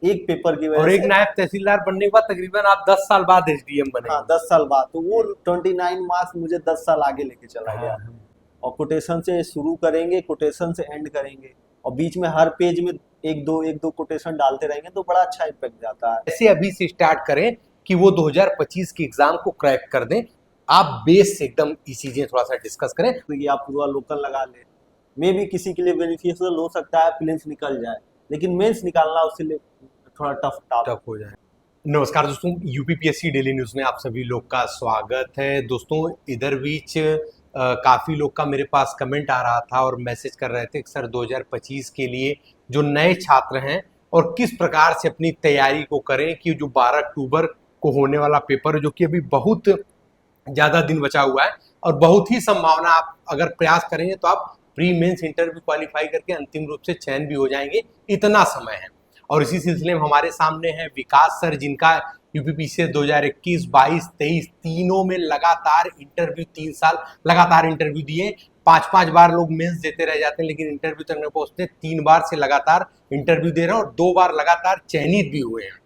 एक पेपर की और वजह एक से। नायब तहसीलदार बनने के बाद तकरीबन आप 10 साल बाद एसडीएम हाँ, बनेंगे। 10 साल बाद, तो वो 29 मार्क्स मुझे 10 साल आगे लेके चला हाँ गया। हाँ। और कोटेशन से शुरू करेंगे, कोटेशन से एंड करेंगे, और बीच में हर पेज में एक दो कोटेशन डालते रहेंगे, तो बड़ा अच्छा इम्पैक्ट जाता है। ऐसे अभी से स्टार्ट करें कि वो 2025 की एग्जाम को क्रैक कर दें। आप बेस से एकदम ये चीजें थोड़ा सा डिस्कस करें। तो ये आप पूरा लोकल लगा लें, मे भी किसी के लिए बेनिफिशियल हो सकता है, प्रीलिम्स निकल जाए, लेकिन मेंस निकालना उसके लिए थोड़ा टफ टास्क। टफ हो जाए। नमस्कार दोस्तों, यूपीपीएससी डेली न्यूज में आप सभी लोग का स्वागत है। दोस्तों इधर बीच काफी लोग का मेरे पास कमेंट आ रहा था और मैसेज कर रहे थे कि सर 2025 के लिए जो नए छात्र हैं और किस प्रकार से अपनी तैयारी को करें कि जो 12 अक्टूबर को होने वाला पेपर है, जो कि अभी बहुत ज़्यादा दिन बचा हुआ है और बहुत ही संभावना, आप अगर प्रयास करेंगे तो आप प्री मेंस इंटरव्यू क्वालिफाई करके अंतिम रूप से चयन भी हो जाएंगे, इतना समय है। और इसी सिलसिले में हमारे सामने हैं विकास सर, जिनका यूपीपीसीएस 2021, 22, 23 तीनों में लगातार इंटरव्यू, 3 साल लगातार इंटरव्यू दिए। 5-5 बार लोग मेंस देते रह जाते हैं लेकिन इंटरव्यू तक नहीं पहुंचते। 3 बार से लगातार इंटरव्यू दे रहे हैं और 2 बार लगातार चयनित भी हुए हैं।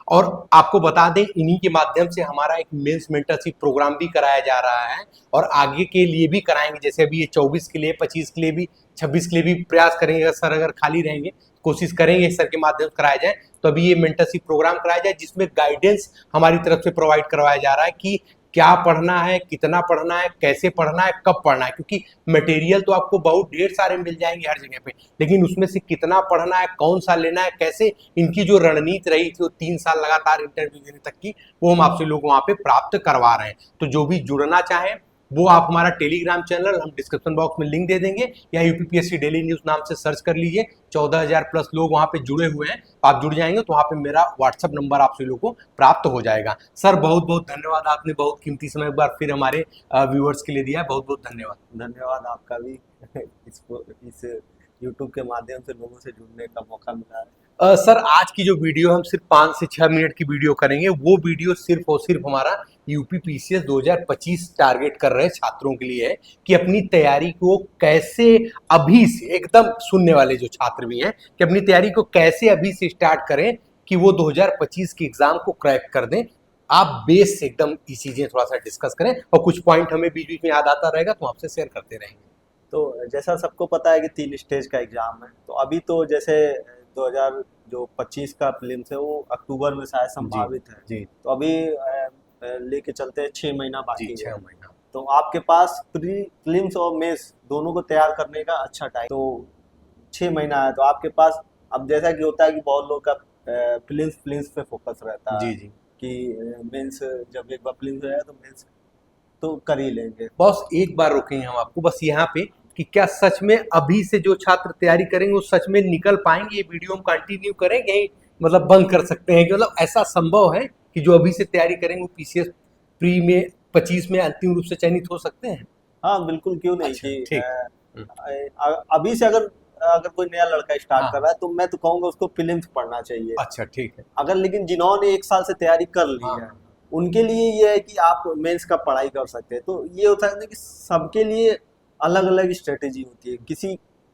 और आपको बता दें, इन्हीं के माध्यम से हमारा एक मेंस मेंटरशिप प्रोग्राम भी कराया जा रहा है और आगे के लिए भी कराएंगे। जैसे अभी ये 24 के लिए, 25 के लिए भी, 26 के लिए भी प्रयास करेंगे। सर अगर खाली रहेंगे कोशिश करेंगे सर के माध्यम से कराया जाए। तो अभी ये मेंटरशिप प्रोग्राम कराया जाए जिसमें गाइडेंस हमारी तरफ से प्रोवाइड करवाया जा रहा है कि क्या पढ़ना है, कितना पढ़ना है, कैसे पढ़ना है, कब पढ़ना है। क्योंकि मटेरियल तो आपको बहुत ढेर सारे मिल जाएंगे हर जगह पे, लेकिन उसमें से कितना पढ़ना है, कौन सा लेना है, कैसे, इनकी जो रणनीति रही थी वो 3 साल लगातार इंटरव्यू देने तक की, वो हम आपसे लोग वहां पे प्राप्त करवा रहे हैं। तो जो भी जुड़ना चाहें वो आप हमारा टेलीग्राम चैनल हम डिस्क्रिप्शन बॉक्स में लिंक दे देंगे, या यूपीपीएससी डेली न्यूज नाम से सर्च कर लीजिए। 14,000 प्लस लोग वहां पे जुड़े हुए हैं। आप जुड़ जाएंगे तो वहां पे मेरा व्हाट्सअप नंबर आप सभी लोगों को प्राप्त हो जाएगा। सर बहुत बहुत धन्यवाद, आपने बहुत कीमती समय एक बार फिर हमारे व्यूअर्स के लिए दिया है। बहुत बहुत धन्यवाद। धन्यवाद आपका भी। इस यूट्यूब के माध्यम से लोगों से जुड़ने का मौका मिला है। सर आज की जो वीडियो हम सिर्फ 5 से 6 मिनट की वीडियो करेंगे। वो वीडियो सिर्फ और सिर्फ हमारा यूपीपीसीएस 2025 टारगेट कर रहे छात्रों के लिए है कि अपनी तैयारी को कैसे अभी से, एकदम सुनने वाले जो छात्र भी हैं, कि अपनी तैयारी को कैसे अभी से स्टार्ट करें कि वो 2025 की एग्जाम को क्रैक कर दें। आप बेस से एकदम ये चीजें थोड़ा सा डिस्कस करें और कुछ पॉइंट हमें बीच बीच में याद आता रहेगा तो आपसे शेयर करते रहेंगे। तो जैसा सबको पता है कि 3 स्टेज का एग्जाम है, तो अभी तो जैसे 2025 का प्रीलिम्स है वो अक्टूबर में शायद जी संभावित है। जी तो अभी लेके चलते हैं 6 महीना जी, बाकी है। 6 महीना। तो आपके पास प्रीलिम्स और मेंस दोनों को तैयार करने का अच्छा टाइम, तो 6 महीना है। तो आपके पास, अब जैसा कि होता है कि बहुत लोग का प्रीलिम्स प्रीलिम्स पे फोकस रहता है जी जी। कि मेंस, जब एक बार प्रीलिम्स हो जाए तो मेंस तो कर ही लेंगे। बॉस एक बार रोकेंगे हम आपको बस यहाँ पे कि क्या सच में अभी से जो छात्र तैयारी करेंगे वो सच में निकल पाएंगे। ये वीडियो हम कंटिन्यू करेंगे, मतलब बंद कर सकते हैं कि मतलब ऐसा संभव है कि जो अभी से तैयारी करेंगे वो पीसीएस प्री में 25 में अंतिम रूप से चयनित हो सकते हैं। हाँ बिल्कुल, क्यों नहीं अच्छा कि ठीक। हम्म, अभी से अगर अगर कोई नया लड़का स्टार्ट हाँ कर हाँ, रहा है तो मैं तो कहूँगा उसको प्रीलिम्स पढ़ना चाहिए। अच्छा ठीक है। अगर लेकिन जिन्होंने 1 साल से तैयारी कर ली हाँ है, हाँ हाँ, उनके लिए ये है कि आप मेंस का पढ़ाई कर सकते हैं। तो ये होता है ना कि सबके लिए अलग अलग स्ट्रेटेजी होती है, किसी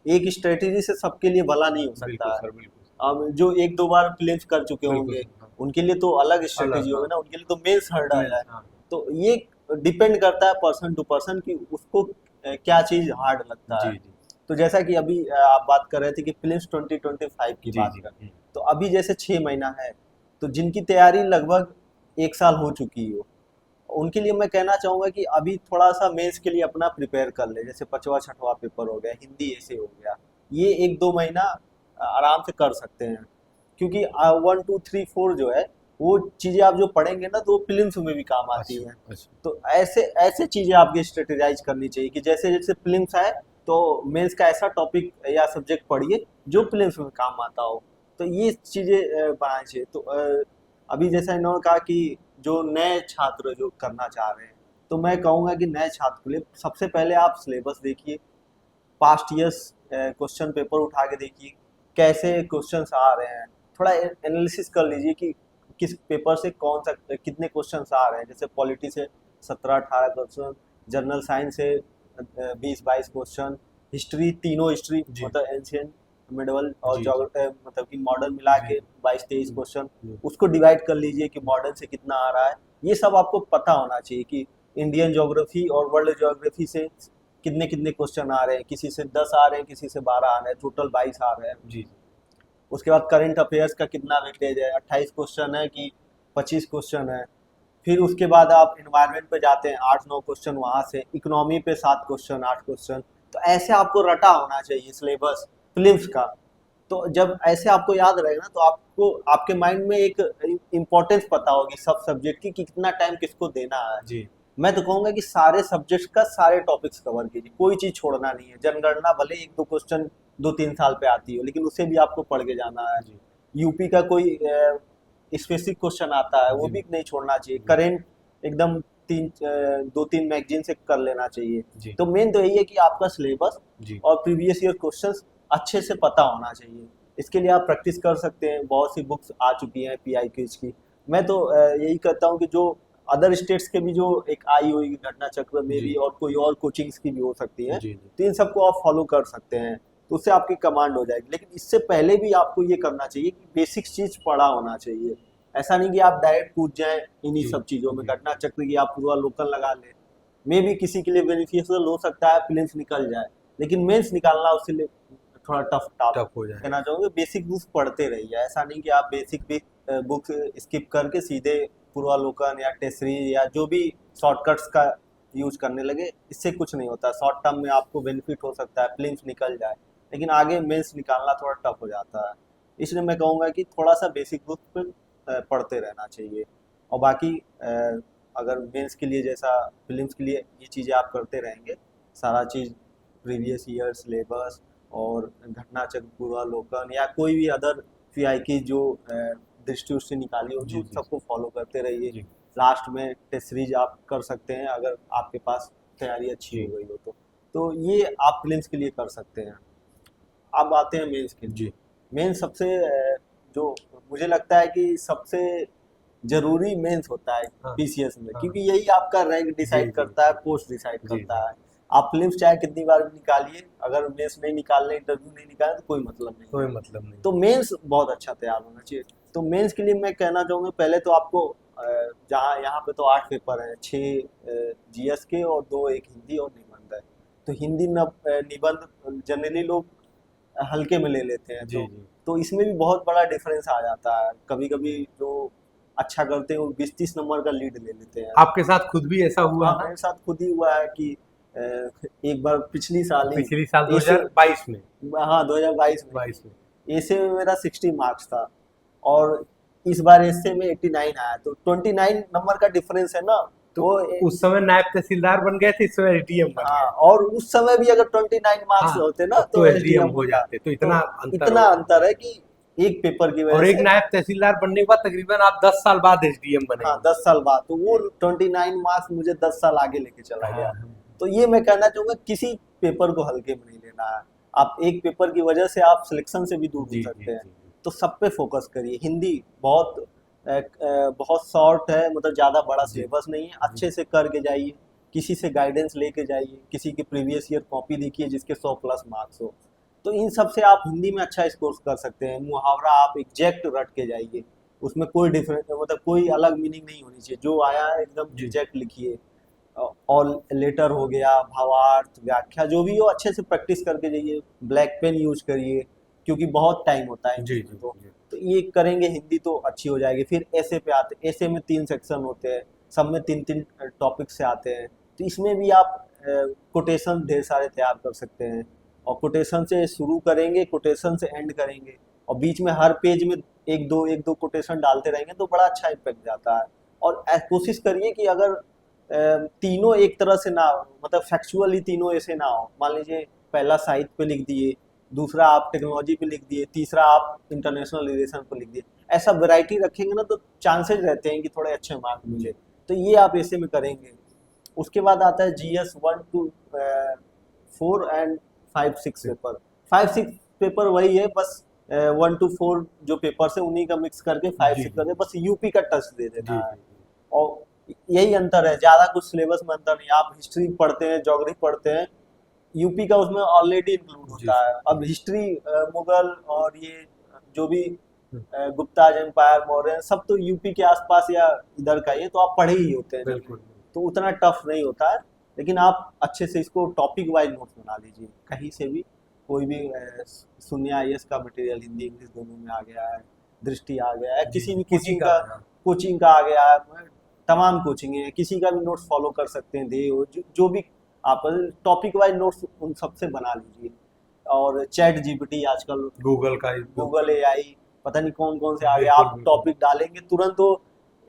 एक स्ट्रेटेजी से सबके लिए भला नहीं हो बिल्कुल सकता है। सर, बिल्कुल अब जो 1-2 बार प्रीलिम्स कर चुके बिल्कुल होंगे, सर, हाँ, उनके लिए तो अलग स्ट्रेटेजी अलग, होगी हाँ, ना, उनके लिए तो मेंस हर्डल है। मेंस, हाँ तो ये डिपेंड करता है पर्सन टू पर्सन कि उसको क्या चीज़ हार्ड लगता जी है। जी तो जैसा कि अभी आप बात कर रहे थे कि प्रीलिम्स 2025 की जी बात जी। कर, तो अभी जैसे 6 महीना है, तो जिनकी तैयारी लगभग 1 साल हो चुकी हो, उनके लिए मैं कहना चाहूँगा कि अभी थोड़ा सा मेंस के लिए अपना प्रिपेयर कर ले। जैसे 5वां 6वां पेपर हो गया, हिंदी ऐसे हो गया, ये 1-2 महीना आराम से कर सकते हैं। क्योंकि 1 2 3 4 जो है, वो चीज़ें आप जो पढ़ेंगे ना, तो वो फिल्म्स में भी काम आती अच्छा हैं। अच्छा। तो ऐसे ऐसे चीज़ें आपकी स्ट्रेटेजाइज करनी चाहिए कि जैसे जैसे फिल्म्स आए तो मेंस का ऐसा टॉपिक या सब्जेक्ट पढ़िए जो फिल्म्स में काम आता हो। तो ये चीज़ें बनानी चाहिए। तो अभी जैसा इन्होंने कहा कि जो नए छात्र जो करना चाह रहे हैं, तो मैं कहूँगा कि नए छात्र के लिए सबसे पहले आप सिलेबस देखिए, पास्ट ईयर्स क्वेश्चन पेपर उठा के देखिए कैसे क्वेश्चंस आ रहे हैं। थोड़ा एनालिसिस कर लीजिए कि किस पेपर से कौन सा कितने क्वेश्चंस आ रहे हैं। जैसे पॉलिटी से 17-18 क्वेश्चन, जनरल साइंस से 20-22 क्वेश्चन, हिस्ट्री, तीनों हिस्ट्री जी मतलब एंशियंट मिडल और जी, मतलब कि मॉडर्न मिला जी, के 22-23 क्वेश्चन, जी, उसको डिवाइड कर लीजिए कि मॉडर्न से कितना आ रहा है। ये सब आपको पता होना चाहिए कि इंडियन ज्योग्राफी और वर्ल्ड ज्योग्राफी से कितने कितने क्वेश्चन आ रहे हैं, किसी से 10 आ रहे हैं, किसी से 12 आ रहे हैं, टोटल 22 आ रहे हैं। जी, उसके बाद करंट अफेयर्स का कितना वेटेज है, 28 क्वेश्चन है कि 25 क्वेश्चन है। फिर उसके बाद आप इन्वायरमेंट पे जाते हैं, 8-9 क्वेश्चन वहाँ से, इकोनॉमी पे 7 क्वेश्चन, 8 क्वेश्चन। तो ऐसे आपको रटा होना चाहिए सिलेबस फिल्म्स का। तो जब ऐसे आपको याद रहेगा ना, तो आपको आपके माइंड में एक इम्पोर्टेंस पता होगी सब सब्जेक्ट की कि कितना टाइम किसको देना है। जी, मैं तो कहूंगा कि सारे सब्जेक्ट्स का सारे टॉपिक्स कवर कीजिए, कोई चीज छोड़ना नहीं है। जनगणना भले 1-2 क्वेश्चन 2-3 साल पे आती हो, लेकिन उसे भी आपको पढ़ के जाना है। जी, यूपी का कोई स्पेसिफिक क्वेश्चन आता है, वो जी, भी नहीं छोड़ना चाहिए। जी, करेंट एकदम 2-3 मैगजीन से कर लेना चाहिए। जी, तो मेन तो यही है कि आपका सिलेबस जी, और प्रीवियस ईयर क्वेश्चंस अच्छे से पता होना चाहिए। इसके लिए आप प्रैक्टिस कर सकते हैं, बहुत सी बुक्स आ चुकी हैं पीआईक्यूज की। मैं तो यही कहता हूँ कि जो अदर स्टेट्स के भी जो एक आई हुई घटना चक्र में भी, जी, और कोई और कोचिंग्स की भी हो सकती हैं, जी, जी, तो इन सबको आप फॉलो कर सकते हैं। तो उससे आपकी कमांड हो जाएगी। लेकिन इससे पहले भी आपको ये करना चाहिए कि बेसिक चीज पढ़ा होना चाहिए। ऐसा नहीं कि आप डायरेक्ट कूद जाएं इन्हीं जी, सब चीजों में, जी, घटना चक्र की आप पूर्वालोकन लगा लें। मे भी किसी के लिए बेनिफिशियल हो सकता है, प्रीलिम्स निकल जाए, लेकिन मेंस निकालना उसके लिए थोड़ा टफ टास्क। टफ हो कहना जाएगा। चाहूँगा बेसिक बुक्स पढ़ते रहिए। ऐसा नहीं कि आप बेसिक भी बुक्स स्किप करके सीधे पूर्वालोकन या टेस्ट सीरीज या जो भी शॉर्टकट्स का यूज करने लगे। इससे कुछ नहीं होता। शॉर्ट टर्म में आपको बेनिफिट हो सकता है, प्रीलिम्स निकल जाए, लेकिन आगे मेंस निकालना थोड़ा टफ हो जाता है। इसलिए मैं कहूँगा कि थोड़ा सा बेसिक बुक पे पढ़ते रहना चाहिए। और बाकी अगर मेंस के लिए जैसा प्रीलिम्स के लिए ये चीज़ें आप करते रहेंगे, सारा चीज़ प्रीवियस ईयर सिलेबस और घटना चक्र पूर्वालोकन या कोई भी अदर पीआई की जो दृष्टि उससे निकाली होगी, जी, उन जी, सबको फॉलो करते रहिए। जी, लास्ट में टेस्ट सीरीज आप कर सकते हैं अगर आपके पास तैयारी अच्छी हो जी, गई हो तो ये आप प्रीलिम्स के लिए कर सकते हैं। अब आते हैं मेंस के लिए। जी, मेन सबसे जो मुझे लगता है कि सबसे जरूरी मेंस होता है हाँ, पीसीएस में, हाँ, क्योंकि यही आपका रैंक जी, डिसाइड जी, करता है, जी, पोस्ट डिसाइड जी, जी, करता है। आप फिल्म्स चाहे कितनी बार भी निकालिए, अगर मेंस नहीं निकालने, इंटरव्यू नहीं निकाले, तो कोई मतलब नहीं कोई है। मतलब नहीं तो है। मेंस बहुत अच्छा तैयार होना चाहिए। तो मेंस के लिए मैं कहना चाहूँगा, पहले तो आपको जहाँ यहाँ पे तो 8 पेपर हैं, 6 जीएस के और 2 एक हिंदी और निबंध है। तो हिंदी निबंध जनरली लोग हल्के में ले लेते हैं। जी, जी, तो इसमें भी बहुत बड़ा डिफरेंस आ जाता है। कभी कभी जो अच्छा करते हैं वो 20-30 नंबर का लीड ले लेते हैं। आपके साथ खुद भी ऐसा हुआ हाँ, ना? मेरे साथ खुद ही हुआ है कि एक बार पिछली साल ही पिछली साल ऐसे, 2022 में, हाँ 2022 में 22 में। ऐसे में मेरा 60 मार्क्स था, और इस बार ऐसे में 89 आया। तो 29 नंबर का डिफरेंस है ना। तो वो उस समय नायब तहसीलदार बन गए थे, इस समय एटीएम बन हाँ, गए। और उस समय भी अगर 29 मार्क्स हाँ, होते ना तब तो तो एसडीएम एसडीएम हो होता। जाते, तो तो इतना अंतर इतना हो अंतर है कि एक पेपर की वजह और एक से। नायब तहसीलदार बनने के बाद तकरीबन आप 10 साल बाद एसडीएम हाँ, बनेंगे। 10 साल बाद, तो वो 29 मार्क्स मुझे 10 साल आगे लेके चला हाँ, गया। हाँ, तो ये मैं कहना चाहूंगा, किसी पेपर को हल्के में नहीं लेना है। आप एक पेपर की वजह से आप सिलेक्शन से भी दूर हो जी, जी, सकते हैं। जी, जी, तो सब पे फोकस करिए। हिंदी बहुत शॉर्ट है, मतलब ज़्यादा बड़ा जी, सिलेबस नहीं है, जी, अच्छे से करके जाइए। किसी से गाइडेंस लेके जाइए, किसी की प्रीवियस ईयर कॉपी देखिए जिसके 100 प्लस मार्क्स हो। तो इन सब से आप हिंदी में अच्छा स्कोर कर सकते हैं। मुहावरा आप एग्जैक्ट रट के जाइए, उसमें कोई डिफरेंस, मतलब कोई अलग मीनिंग नहीं होनी चाहिए, जो आया है एकदम जी, एग्जैक्ट लिखिए। और लेटर हो गया, भावार्थ, व्याख्या, जो भी हो अच्छे से प्रैक्टिस करके जाइए। ब्लैक पेन यूज करिए, क्योंकि बहुत टाइम होता है जी, हिंदी में। जी, जी, तो ये करेंगे हिंदी तो अच्छी हो जाएगी। फिर ऐसे पे आते, ऐसे में 3 सेक्शन होते हैं, सब में 3-3 टॉपिक से आते हैं। तो इसमें भी आप कोटेशन ढेर सारे तैयार कर सकते हैं, और कोटेशन से शुरू करेंगे, कोटेशन से एंड करेंगे, और बीच में हर पेज में एक दो कोटेशन डालते रहेंगे, तो बड़ा अच्छा इम्पैक्ट जाता है। और कोशिश करिए कि अगर तीनों एक तरह से ना हो, मतलब फैक्चुअली तीनों ऐसे ना हो। मान लीजिए पहला साहित्य पे लिख दिए, दूसरा आप टेक्नोलॉजी पे लिख दिए, तीसरा आप इंटरनेशनल रिलेशन पे लिख दिए। ऐसा वैरायटी रखेंगे ना, तो चांसेस रहते हैं कि थोड़े अच्छे मार्क जी, मिले। तो ये आप ऐसे में करेंगे। उसके बाद आता है जीएस 1 to 4 एंड 5-6 फिर- पेपर। 5-6 पेपर वही है, बस 1 to 4 जो पेपर है उन्हीं का मिक्स करके फाइव जी, सिक्स जी, करके बस यूपी का टच दे देना जी, है। जी, और यही अंतर है, ज़्यादा कुछ सिलेबस में अंतर नहीं। आप हिस्ट्री पढ़ते हैं, ज्योग्राफी पढ़ते हैं, यूपी का उसमें ऑलरेडी इंक्लूड जी होता है। अब हिस्ट्री मुगल और ये जो भी गुप्ता एम्पायर, मौर्य, सब तो यूपी के आसपास या इधर का ही है, तो आप पढ़े ही होते हैं जनरली, बिल्कुल तो उतना टफ नहीं होता है। लेकिन आप अच्छे से इसको टॉपिक वाइज नोट्स बना लीजिए, कहीं से भी कोई भी शून्य आईएएस का मटेरियल हिंदी इंग्लिश दोनों में आ गया है, दृष्टि आ गया है, जी किसी भी किसी कोचिंग का का भी, हाँ, कोचिंग का आ गया है, तमाम कोचिंग है, किसी का भी नोट्स फॉलो कर सकते हैं, दे जो भी आप टॉपिक वाइज नोट्स उन सबसे बना लीजिए। और चैट जीपीटी आजकल, गूगल का उपयोग गूगल एआई, पता नहीं कौन कौन से आ गए, बिल्कुल आप बिल्कुल टॉपिक डालेंगे तुरंत वो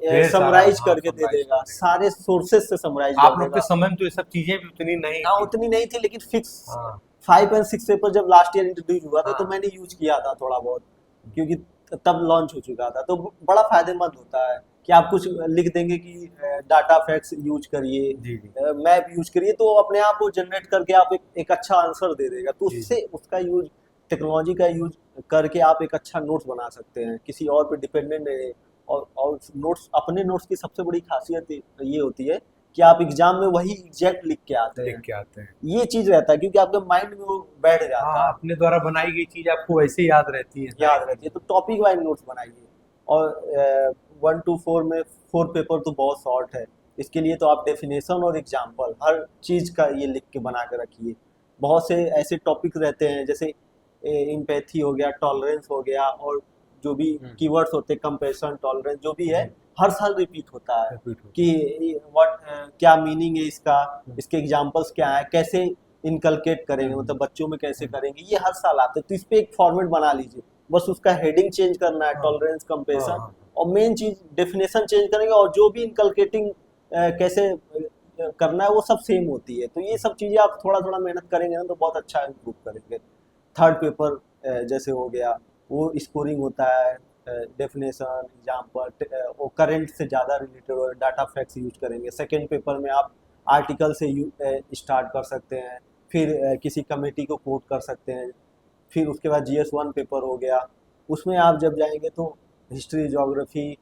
ढेर सारा, समराइज हाँ, करके दे समराइज देगा, कर देगा। सारे सोर्सेस से समराइज आप कर लोग के देगा। समय में तो ये सब चीजें भी उतनी नहीं हाँ थी। उतनी नहीं थी, लेकिन फिक्स हाँ 5 और 6 पेपर जब लास्ट ईयर इंट्रोड्यूस हुआ था तो हाँ मैंने यूज किया था थोड़ा बहुत, क्योंकि तब लॉन्च हो चुका था, तो बड़ा फायदेमंद होता है कि आप कुछ लिख देंगे कि डाटा फैक्ट्स यूज करिए, जी जी मैप यूज करिए, तो अपने आप वो जनरेट करके आप एक अच्छा आंसर दे देगा, तो जी उससे उसका यूज, टेक्नोलॉजी का यूज करके आप एक अच्छा नोट्स बना सकते हैं, किसी और पे डिपेंडेंट नहीं। और नोट्स, अपने नोट्स की सबसे बड़ी खासियत ये होती है कि आप एग्जाम में वही एग्जैक्ट लिख के आते लिख हैं, के आते हैं। ये चीज रहता है, क्योंकि आपके माइंड में वो बैठ जाता हाँ है, अपने द्वारा बनाई गई चीज आपको वैसे ही याद रहती है सारी याद रहती है। तो टॉपिक वाइज नोट्स बनाइए। और 1 to 4 में 4 पेपर तो बहुत शॉर्ट है, इसके लिए तो आप डेफिनेशन और एग्जाम्पल हर चीज का ये लिख के बना के रखिए। बहुत से ऐसे टॉपिक रहते हैं, जैसे इम्पैथी हो गया, टॉलरेंस हो गया, और जो भी हम्म, कीवर्ड्स होते हैं, कंपेशन, टॉलरेंस, जो भी है, जी हर साल रिपीट होता है रिपीट होता कि व्हाट, क्या मीनिंग है इसका, है। इसके एग्जांपल्स क्या है, कैसे इनकलकेट करेंगे, मतलब बच्चों में कैसे हम्म, करेंगे, ये हर साल आते हैं। तो इस पे एक फॉर्मेट बना लीजिए, बस उसका हेडिंग चेंज करना है, हाँ टॉलरेंस, हाँ कंपेशन, हाँ और मेन चीज डेफिनेशन चेंज करेंगे, और जो भी इनकलकेटिंग कैसे करना है वो सब सेम होती है। तो ये सब चीजें आप थोड़ा थोड़ा मेहनत करेंगे ना, तो बहुत अच्छा इम्प्रूव करेंगे। थर्ड पेपर जैसे हो गया, वो स्कोरिंग होता है, डेफिनेशन, एग्जाम्पल, वो करंट से ज़्यादा रिलेटेड हो, डाटा फैक्ट्स यूज करेंगे। सेकेंड पेपर में आप आर्टिकल से स्टार्ट कर सकते हैं, फिर किसी कमेटी को कोट कर सकते हैं, फिर उसके बाद GS1 पेपर हो गया, उसमें आप जब जाएंगे तो हिस्ट्री, ज्योग्राफी,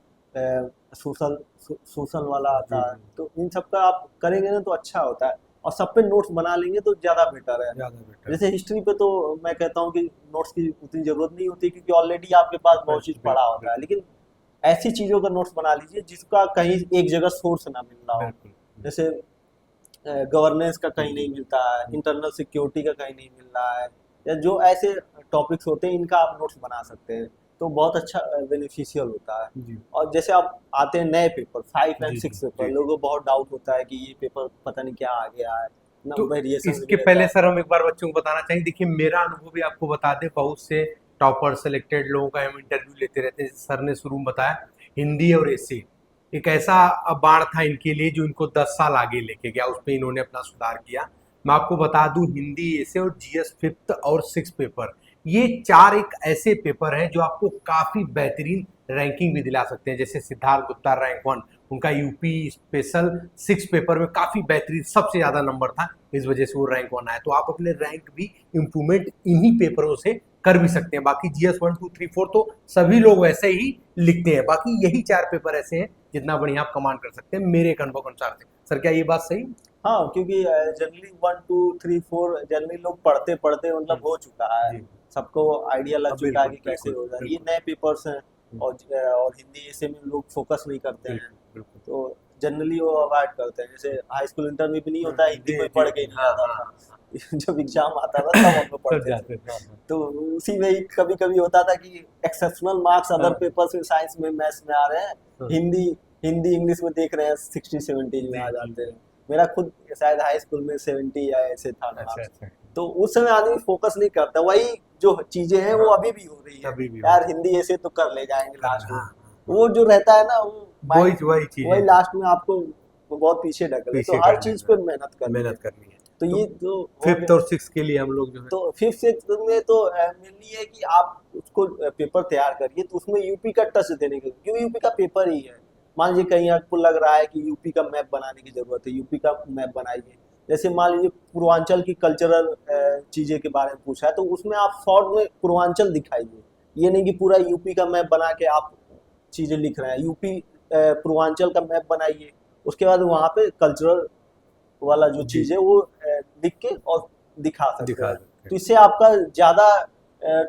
सोशल सोशल वाला जी आता है, जी तो इन सब का आप करेंगे ना तो अच्छा होता है, और सब पे नोट्स बना लेंगे तो ज़्यादा बेटर है। ज्यादा बेटर जैसे हिस्ट्री पे तो मैं कहता हूँ कि नोट्स की उतनी ज़रूरत नहीं होती, क्योंकि ऑलरेडी आपके पास बहुत चीज़ पड़ा होता है, बिल्कुल लेकिन ऐसी चीज़ों का नोट्स बना लीजिए जिसका कहीं एक जगह सोर्स ना मिल रहा हो। बिल्कुल जैसे गवर्नेंस का कहीं जी नहीं मिलता है, इंटरनल सिक्योरिटी का कहीं नहीं मिल रहा है, या जो ऐसे टॉपिक्स होते हैं इनका आप नोट्स बना सकते हैं, तो बहुत अच्छा बेनिफिशियल होता है। जी और जैसे आप आते हैं नए पेपर 5 एंड जी जी 6 पेपर, जी जी। लोगों को बहुत डाउट होता है कि ये पेपर पता नहीं क्या आ गया है ना, तो वेरिएशन भी इसके रहता पहले है। सर हम एक बार बच्चों को बताना चाहिए, देखिए मेरा अनुभव भी आपको बता दें, बहुत से टॉपर सेलेक्टेड लोगों का हम इंटरव्यू लेते रहते हैं। सर ने शुरू में बताया हिंदी और एसी एक ऐसा बाण था इनके लिए जो इनको 10 साल आगे लेके गया, उसमें इन्होंने अपना सुधार किया। मैं आपको बता दूं हिंदी एसे और जीएस 5th और 6th पेपर, ये चार एक ऐसे पेपर हैं जो आपको काफी बेहतरीन रैंकिंग भी दिला सकते हैं। जैसे सिद्धार्थ गुप्ता रैंक 1, उनका यूपी स्पेशल 6 पेपर में काफी बेहतरीन सबसे ज्यादा नंबर था, इस वजह से वो रैंक 1 आया। तो आप अपने रैंक भी इम्प्रूवमेंट इन्हीं पेपरों से कर भी सकते हैं। बाकी GS 1 2 3 4 तो सभी लोग वैसे ही लिखते हैं, बाकी यही 4 पेपर ऐसे हैं जितना बढ़िया आप कमांड कर सकते हैं मेरे एक अनुभव के अनुसार से। सर क्या ये बात सही? हाँ, क्योंकि जनरली 1 2 3 4 जनरली लोग पढ़ते पढ़ते मतलब हो चुका है, जी सबको आइडिया लग अब चुका है बिल्कुल कि कैसे बिल्कुल होगा। ये बिल्कुल नए पेपर्स हैं, हम्म, और हिंदी ऐसे में लोग फोकस नहीं करते हैं, बिल्कुल बिल्कुल तो जनरली वो अवॉइड करते हैं। जैसे हाई स्कूल इंटर में भी नहीं होता है, हिंदी जी कोई जी पढ़ के जी ही नहीं हाँ आता हाँ था। हाँ जब एग्जाम आता था तब हम लोग सब पढ़ते थे। जाते थे हाँ तो उसी में ही कभी कभी होता था कि एक्सेप्शनल मार्क्स हाँ अदर पेपर्स में, साइंस में, मैथ्स में आ रहे हैं, हाँ, हिंदी हिंदी इंग्लिश में देख रहे हैं 60 70 में जी आ जी जाते हैं। मेरा खुद शायद हाई स्कूल में 70 या ऐसे था अच्छा मार्क्स। अच्छा तो उस समय आदमी फोकस नहीं करता, वही जो चीजें हैं वो हाँ अभी भी हो रही है, तभी भी हो यार रही हिंदी ऐसे तो कर ले जाएंगे कर लास्ट में, हाँ हाँ वो जो रहता है ना, वो वही माइंड, वही चीजें वही हैं लास्ट में आपको बहुत पीछे ढकेले। तो पीछे हर कर चीज देता पे है, मेहनत करनी है। मेहनत करनी है। तो तो ये तो हो 5th गया। और 6th के लिए हम लोग जो है तो फिफ्थ सिक्स में तो मेनली है कि आप उसको पेपर तैयार करिए, तो उसमें यूपी का टच देने के, क्योंकि यूपी का पेपर ही है। मान लीजिए कहीं आपको लग रहा है कि यूपी का मैप बनाने की जरूरत है, यूपी का मैप बनाइए। जैसे मान लीजिए पूर्वांचल की कल्चरल चीजें के बारे में पूछा है, तो उसमें आप शॉर्ट में पूर्वांचल दिखाइए, ये नहीं कि पूरा यूपी का मैप बना के आप चीजें लिख रहे हैं। यूपी पूर्वांचल का मैप बनाइए, उसके बाद वहाँ पे कल्चरल वाला जो जी चीज़ है वो लिख के और दिखा सकते दिखा हैं। सकते तो हैं, इससे आपका ज़्यादा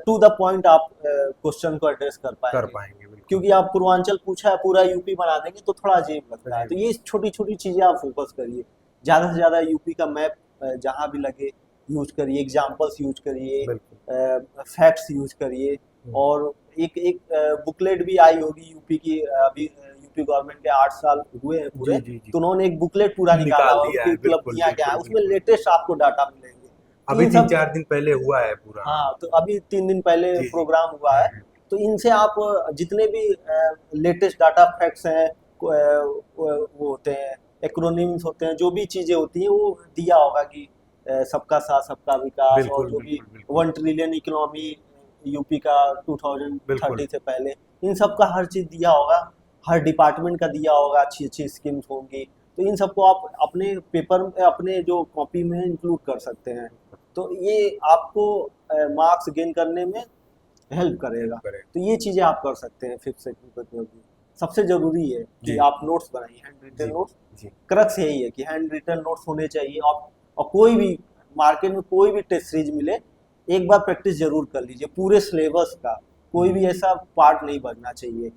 टू द पॉइंट आप क्वेश्चन को एड्रेस कर कर पाएंगे। पाएंगे बिल्कुल। क्योंकि आप पूर्वांचल पूछा है पूरा यूपी बना देंगे तो थोड़ा अजीब लगता है। तो अजीब। ये छोटी छोटी चीज़ें आप फोकस करिए, ज़्यादा से ज़्यादा यूपी का मैप जहाँ भी लगे यूज करिए, एग्जाम्पल्स यूज करिए, बिल्कुल। फैक्ट्स यूज करिए। और एक एक बुकलेट भी आई होगी यूपी की, अभी यूपी गवर्नमेंट के 8 साल हुए हैं पूरे, जी जी जी, तो उन्होंने एक बुकलेट पूरा निकाला निकाल और दिया उनकी है, बिल्कुल उपलब्धियां क्या है बिल्कुल उसमें बिल्कुल। लेटेस्ट आपको डाटा मिलेंगे। तो अभी इन तीन सब, चार दिन पहले हुआ है पूरा। हाँ तो अभी 3 दिन पहले जी जी। प्रोग्राम हुआ है। तो इनसे आप जितने भी लेटेस्ट डाटा फैक्ट्स हैं, वो होते हैं, एक्रोनिम्स होते हैं, जो भी चीज़ें होती हैं वो दिया होगा कि सबका साथ सबका विकास, और बिल्कुल जो भी बिल्कुल बिल्कुल 1 ट्रिलियन इकोनॉमी यूपी का बिल्कुल। 2030 से पहले, इन सब का हर चीज़ दिया होगा, हर डिपार्टमेंट का दिया होगा, अच्छी अच्छी स्कीम्स होंगी। तो इन सबको आप अपने पेपर में, अपने जो कॉपी में इंक्लूड कर सकते हैं। तो ये आपको मार्क्स गेन करने में हेल्प करेगा। करे। तो ये चीज़ें आप कर सकते हैं 5th सेकंड प्रतियोगी। सबसे ज़रूरी है कि जी आप नोट्स बनाइए, हैंड रिटन जी नोट्स। जी क्रक्स यही है कि हैंड रिटन नोट्स होने चाहिए। और कोई भी मार्केट में कोई भी टेस्ट सीरीज मिले, एक बार प्रैक्टिस जरूर कर लीजिए पूरे सिलेबस का। कोई भी ऐसा पार्ट नहीं बचना चाहिए।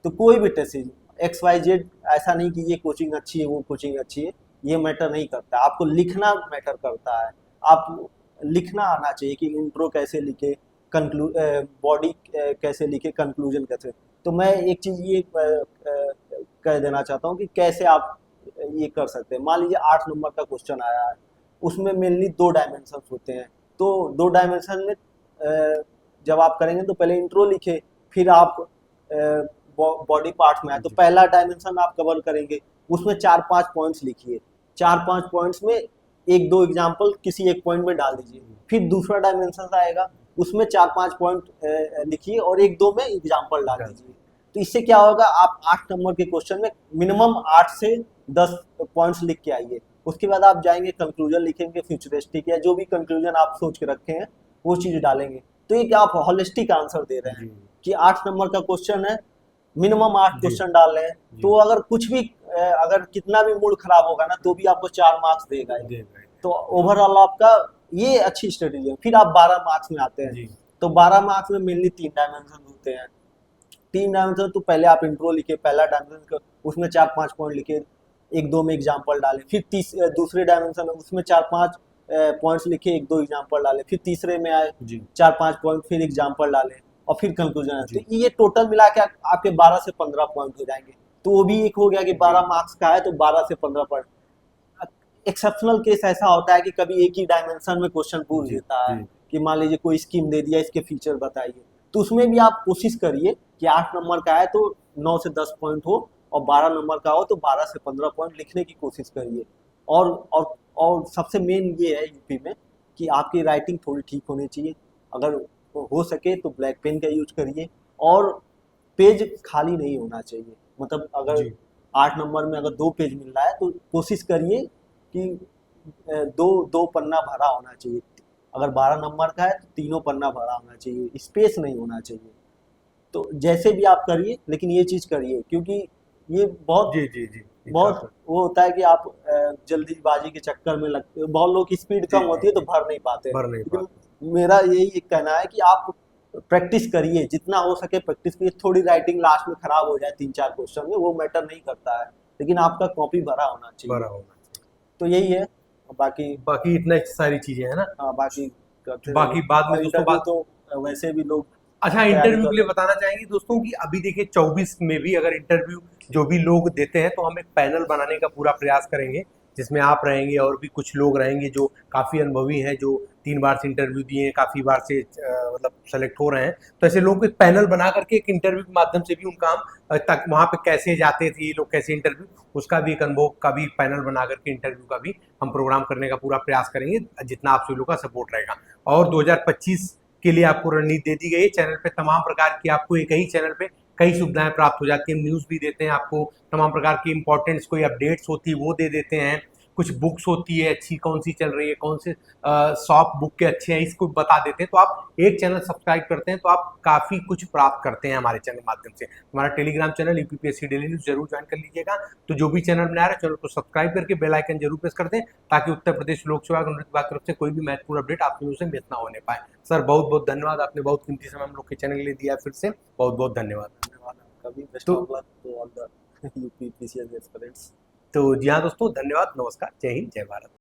तो कोई भी टेस्ट सीरीज XYZ, ऐसा नहीं कि ये कोचिंग अच्छी है वो कोचिंग अच्छी है, ये मैटर नहीं करता। आपको लिखना मैटर करता है। आप लिखना आना चाहिए कि इंट्रो कैसे लिखे, बॉडी कैसे लिखे, कंक्लूजन कैसे। तो मैं एक चीज़ ये कह देना चाहता हूँ कि कैसे आप ये कर सकते हैं। मान लीजिए 8 नंबर का क्वेश्चन आया है, उसमें मेनली 2 डायमेंशन होते हैं। तो 2 डायमेंशन में जब आप करेंगे तो पहले इंट्रो लिखे, फिर आप बॉडी पार्ट्स में आए तो जी पहला डायमेंशन आप कवर करेंगे, उसमें 4-5 पॉइंट्स लिखिए। 4-5 पॉइंट्स में एक दो एग्जाम्पल किसी एक पॉइंट में डाल दीजिए। फिर दूसरा डायमेंशन आएगा, उसमें 4-5 पॉइंट लिखिए और एक दो में एग्जाम्पल डाल दीजिए। तो इससे क्या होगा, आप 8 नंबर के क्वेश्चन में मिनिमम 8 से 10 पॉइंट्स लिख के आइए। उसके बाद आप जाएंगे कंक्लूजन लिखेंगे, फ्यूचरिस्टिक या जो भी कंक्लूजन आप सोच के रखे हैं वो चीज़ डालेंगे। तो ये क्या आप होलिस्टिक आंसर दे रहे हैं जी कि 8 नंबर का क्वेश्चन है, मिनिमम 8 जी क्वेश्चन डाल रहे हैं। जी। तो अगर कुछ भी अगर कितना भी मूड खराब होगा ना तो भी आपको 4 मार्क्स देगा ही। दे गए। तो ओवरऑल आपका ये अच्छी स्ट्रेटेजी है। फिर आप 12 मार्क्स में आते हैं। जी तो 12 मार्क्स में मेनली 3 डायमेंशन होते हैं। 3 डायमेंशन तो पहले आप इंट्रो लिखे, पहला डायमेंशन उसमें 4-5 पॉइंट लिखे, एक दो में एग्जाम्पल डाले। फिर दूसरे डायमेंशन में उसमें 4-5 पॉइंट्स लिखे, एक दो एग्जाम्पल डाले। फिर तीसरे में आए जी 4-5 पॉइंट, फिर एग्जाम्पल डाले और फिर कंक्लूजन है। जी तो ये टोटल मिला के आपके 12 से 15 पॉइंट हो जाएंगे। तो वो भी एक हो गया कि 12 मार्क्स का है तो 12 से 15 पॉइंट। एक्सेप्शनल केस ऐसा होता है कि कभी एक ही डायमेंशन में क्वेश्चन पूछ जी देता है जी कि मान लीजिए कोई स्कीम दे दिया, इसके फीचर बताइए। तो उसमें भी आप कोशिश करिए कि 8 नंबर का है तो 9 से 10 पॉइंट हो, और 12 नंबर का हो तो 12 से 15 पॉइंट लिखने की कोशिश करिए। और और सबसे मेन ये है यूपी में कि आपकी राइटिंग थोड़ी ठीक होनी चाहिए। अगर हो सके तो ब्लैक पेन का यूज करिए, और पेज खाली नहीं होना चाहिए। मतलब अगर जी 8 नंबर में अगर 2 पेज मिल रहा है तो कोशिश करिए कि दो दो पन्ना भरा होना चाहिए। अगर 12 नंबर का है तो तीनों पन्ना भरा होना चाहिए, स्पेस नहीं होना चाहिए। तो जैसे भी आप करिए, लेकिन ये चीज़ करिए, क्योंकि ये बहुत जी जी जी जी बहुत वो होता है कि आप जल्दीबाजी के चक्कर में लगते हो। बहुत लोग की स्पीड जी कम होती जी है तो जी भर नहीं पाते। भर नहीं लेकिन पाते। मेरा यही कहना है कि आप प्रैक्टिस करिए, जितना हो सके प्रैक्टिस करिए। थोड़ी राइटिंग लास्ट में खराब हो जाए 3-4 क्वेश्चन में, वो मैटर नहीं करता है, लेकिन आपका कॉपी भरा होना चाहिए। भरा होना चाहिए। तो यही है। बाकी बाकी इतना सारी चीजें हैं ना। हाँ, बाकी करते बाकी रहिए। बाद में और दोस्तों इंटरव्यू बात। तो वैसे भी लोग अच्छा, तैयारी इंटरव्यू कर के लिए रहे हैं। बताना चाहेंगे दोस्तों कि अभी देखिए 24 में भी अगर इंटरव्यू जो भी लोग देते हैं तो हम एक पैनल बनाने का पूरा प्रयास करेंगे, जिसमें आप रहेंगे और भी कुछ लोग रहेंगे जो काफ़ी अनुभवी हैं, जो 3 बार से इंटरव्यू दिए हैं, काफ़ी बार से मतलब सेलेक्ट हो रहे हैं। तो ऐसे लोगों को एक पैनल बना करके एक इंटरव्यू के माध्यम से भी उनका हम तक वहाँ पे कैसे जाते थे ये लोग, कैसे इंटरव्यू, उसका भी एक अनुभव का भी पैनल बना करके इंटरव्यू का भी हम प्रोग्राम करने का पूरा प्रयास करेंगे, जितना आप सभी लोग का सपोर्ट रहेगा। और 2025 के लिए आपको रणनीति दे दी गई है। चैनल पे तमाम प्रकार की आपको एक ही चैनल पे कई सुविधाएं प्राप्त हो जाती हैं। न्यूज़ भी देते हैं आपको, तमाम प्रकार की इंपॉर्टेंट्स कोई अपडेट्स होती है वो दे देते हैं, कुछ बुक्स होती है अच्छी, कौन सी चल रही है, कौन से सॉफ्ट बुक के अच्छे हैं, इसको बता देते हैं। तो आप एक चैनल सब्सक्राइब करते हैं तो आप काफ़ी कुछ प्राप्त करते हैं हमारे चैनल माध्यम से। हमारा Telegram channel UPPSC daily news जरूर ज्वाइन कर लीजिएगा। तो जो भी चैनल बना रहे हैं, चैनल को सब्सक्राइब करके बेल आइकन जरूर प्रेस कर दें, ताकि उत्तर प्रदेश लोक सेवा आयोग की तरफ से कोई भी महत्वपूर्ण अपडेट आप लोगों से मिस ना होने पाए। सर बहुत बहुत धन्यवाद, आपने बहुत कीमती समय हम लोग के चैनल के लिए दिया। फिर से बहुत बहुत धन्यवाद। धन्यवाद आपका भी। बेस्ट तो of luck to all the UPPCS aspirants. जी हाँ दोस्तों, धन्यवाद, नमस्कार, जय हिंद, जय भारत।